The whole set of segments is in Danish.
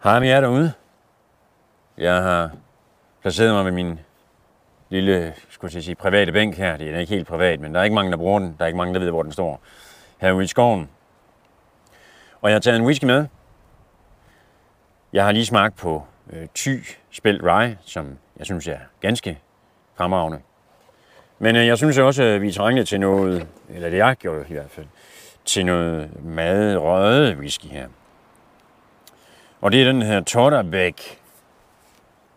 Hej med jer derude. Jeg har placeret mig ved min lille, private bænk her. Det er ikke helt privat, men der er ikke mange, der bruger den. Der er ikke mange, der ved, hvor den står. Herude i skoven. Og jeg har taget en whisky med. Jeg har lige smagt på Thy Spelt Rye, som jeg synes er ganske fremragende. Men jeg synes også, at vi trænger til noget, eller det jeg gjorde i hvert fald, til noget madrøget whisky her. Og det er den her Totterbeck.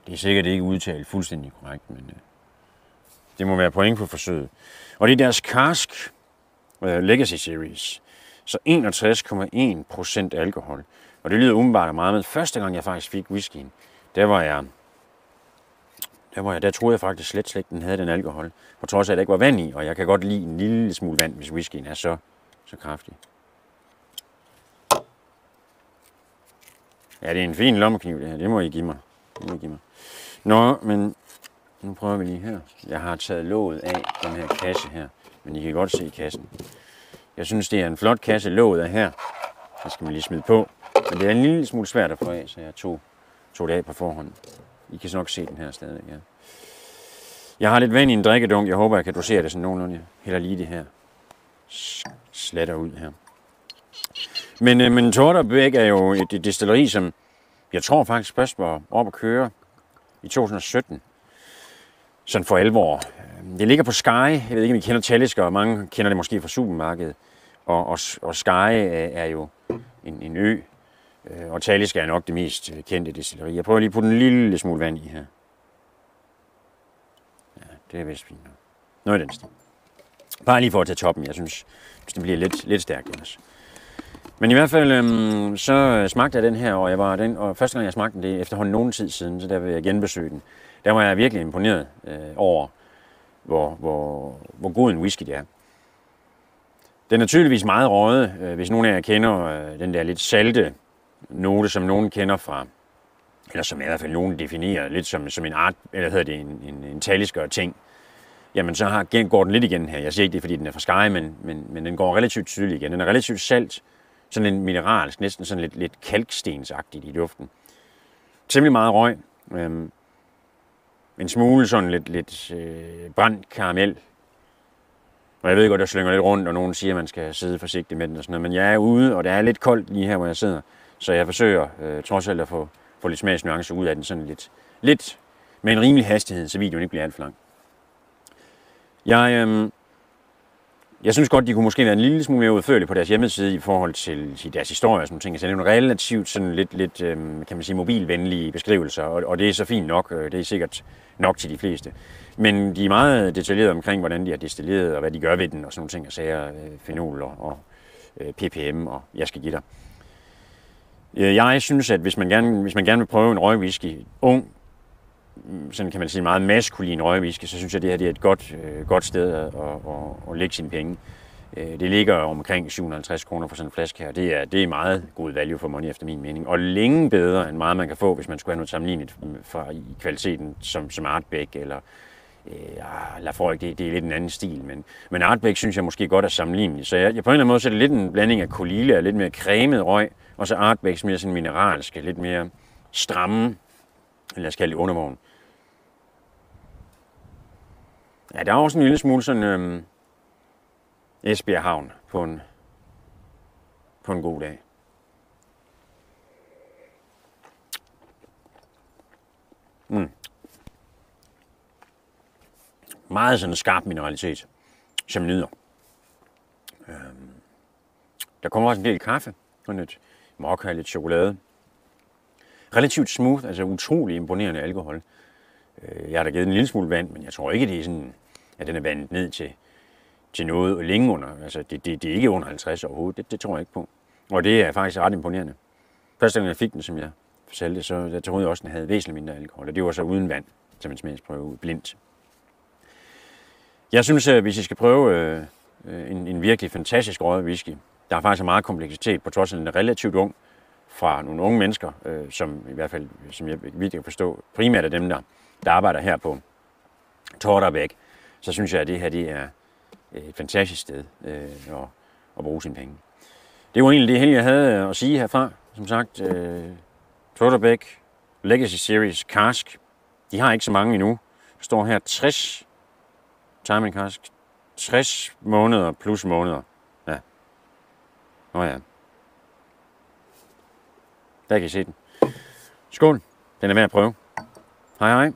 Det er sikkert ikke udtalt fuldstændig korrekt, men det må være point på forsøget. Og det er deres Cask Legacy Series. Så 61,1% alkohol. Og det lyder umiddelbart meget, men første gang jeg faktisk fik whiskyen, der troede jeg faktisk slet den havde den alkohol. På trods af, at der ikke var vand i, og jeg kan godt lide en lille smule vand, hvis whiskyen er så kraftig. Ja, det er en fin lommekniv, det her. Det må I give mig. Nå, men nu prøver vi lige her. Jeg har taget låget af den her kasse her, men I kan godt se kassen. Jeg synes, det er en flot kasse, låget af her. Det skal man lige smide på. Men det er en lille smule svært at få af, så jeg tog det af på forhånd. I kan nok se den her stadig, ja. Jeg har lidt vand i en drikkedunk. Jeg håber, jeg kan dosere det sådan nogenlunde. Jeg hælder lige det her. Slatter ud her. Men Totterbeck er jo et destilleri, som jeg tror faktisk først var op at køre i 2017. Sådan for alvor. Det ligger på Skye. Jeg ved ikke, om I kender Talisker, og mange kender det måske fra supermarkedet. Og Skye er jo en ø. Og Talisker er nok det mest kendte destilleri. Jeg prøver lige at putte en lille smule vand i her. Ja, det er vist fint. Noget i den stil. Bare lige for at tage toppen. Jeg synes, det bliver lidt stærkt ellers. Men i hvert fald, så smagte jeg den her, og første gang jeg smagte den, det er efterhånden nogen tid siden, så der vil jeg genbesøge den. Der var jeg virkelig imponeret over, hvor god en whisky det er. Den er tydeligvis meget røget, hvis nogen af jer kender den der lidt salte note, som nogen kender fra, eller som i hvert fald nogen definerer lidt som en art, eller hedder det en talisker ting. Jamen så går den lidt igen her. Jeg siger ikke det, fordi den er fra Skye, men den går relativt tydeligt igen. Den er relativt salt, sådan en mineralsk, næsten sådan lidt kalkstensagtigt i duften. Temmelig meget røg. En smule sådan lidt brændt karamel. Og jeg ved godt, der slynger lidt rundt, og nogen siger, at man skal sidde forsigtigt med den og sådan noget. Men jeg er ude, og det er lidt koldt lige her, hvor jeg sidder. Så jeg forsøger trods alt at få lidt smagsnuancer ud af den sådan lidt med en rimelig hastighed, så videoen ikke bliver alt for lang. Jeg synes godt, de kunne måske være en lille smule mere udførlige på deres hjemmeside i forhold til deres historie og sådan ting. Så det er nogle relativt sådan lidt kan man sige, mobilvenlige beskrivelser, og det er så fint nok. Det er sikkert nok til de fleste. Men de er meget detaljerede omkring, hvordan de har destilleret, og hvad de gør ved den, og sådan nogle ting, og sager, fenol og ppm, og jeg skal give dig. Jeg synes, at hvis man gerne vil prøve en røgwhisky, ung, sådan kan man sige meget maskulin røgwhisky, så synes jeg, at det her det er et godt sted at lægge sine penge. Det ligger omkring 750 kroner for sådan en flaske her. Det er meget god value for money efter min mening. Og længe bedre end meget man kan få, hvis man skulle have noget sammenlignet fra i kvaliteten som Ardbeg eller Laphroaig. Det er lidt en anden stil, men Ardbeg synes jeg måske godt er sammenlignelig. Så jeg på en eller anden måde så er det lidt en blanding af Colilla og lidt mere cremet røg, og så Ardbegs mere sådan mineralske, lidt mere stramme, lad os kalde det undervogn. Ja, der er også en lille smule sådan Esbjerg Havn på en god dag. Meget sådan skarp mineralitet, som nyder. Der kommer også en del kaffe, sådan lidt mokka, lidt chokolade. Relativt smooth, altså utrolig imponerende alkohol. Jeg har da givet en lille smule vand, men jeg tror ikke, det er sådan, at den er vandet ned til noget længe under. Altså, det er ikke under 50 overhovedet. Det tror jeg ikke på. Og det er faktisk ret imponerende. Første gang jeg fik den, som jeg fortalte, så jeg troede jeg også, den havde væsentligt mindre alkohol. Og det var så uden vand, som en smagsprøve blindt. Jeg synes, at hvis I skal prøve en virkelig fantastisk røget whisky, der er faktisk meget kompleksitet, på trods af den er relativt ung, fra nogle unge mennesker, som i hvert fald, som jeg vidt kan forstå, primært af dem, der arbejder her på Totterbeck, så synes jeg, at det her det er et fantastisk sted at bruge sine penge. Det var egentlig det hele, jeg havde at sige herfra. Som sagt, Totterbæk, Legacy Series, Karsk. De har ikke så mange endnu. Der står her 60 timing Karsk. 60 måneder plus måneder. Ja. Ja. Der kan I se den. Skål. Den er værd at prøve. Hej hej.